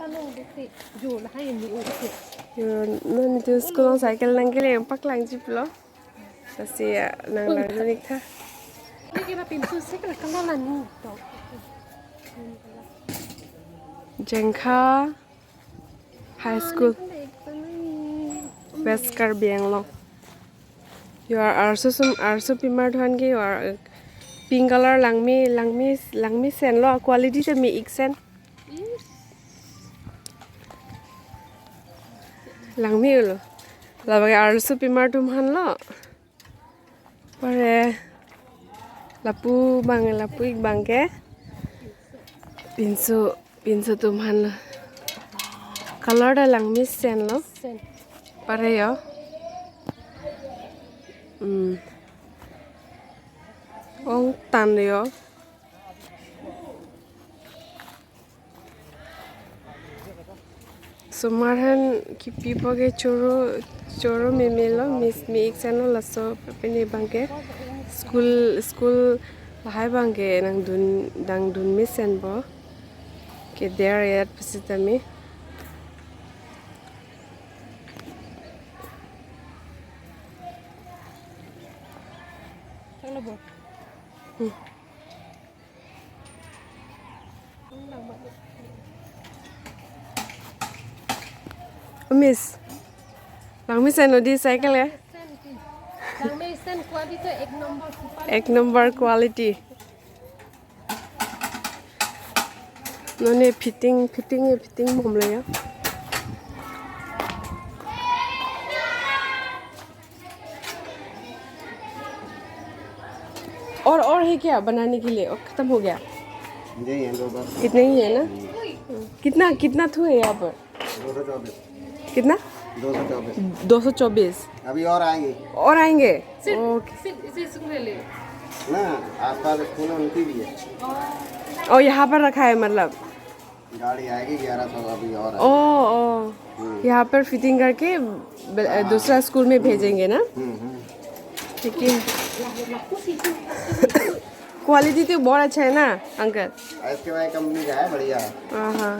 Nanti tu sekolah cycle nangkil yang pak langji pulo. Pasti nang lalu ni kah? Jengkha High School, West Karbi Anglong. You are also pimar thuan ke you are pink color langmi sen lo quality se mi ik sen. Langmi lo. Labagai also pimar tum han lo. Pare lapu ik bang ke. Pinsu tum han lo. Color da langmi sen lo. Pare yo. Ong tan yo. Sumarhan ki pipo ke choro memelo mi ik sen lo laso pene bangke school lahai bangke nang dun mi sen bo ke there yat pasitami Miss, langmi sen odi cycle ya? Langmi sen quality एक number quality नोने fitting मोमले या और है क्या बनाने के लिए और खत्म हो गया इतना ही है ना कितना थू है यहाँ पर 224 कितना 224 अभी और आएंगे ओके ना आसपास स्कूल उनकी भी है और यहाँ पर रखा है मतलब गाड़ी आएगी 1100 अभी और ओ यहाँ पर फिटिंग करके दूसरा स्कूल में भेजेंगे ना ठीक है क्वालिटी तो बहुत अच्छा है ना अंकल इसके बाद कंपनी का है बढ़िया हाँ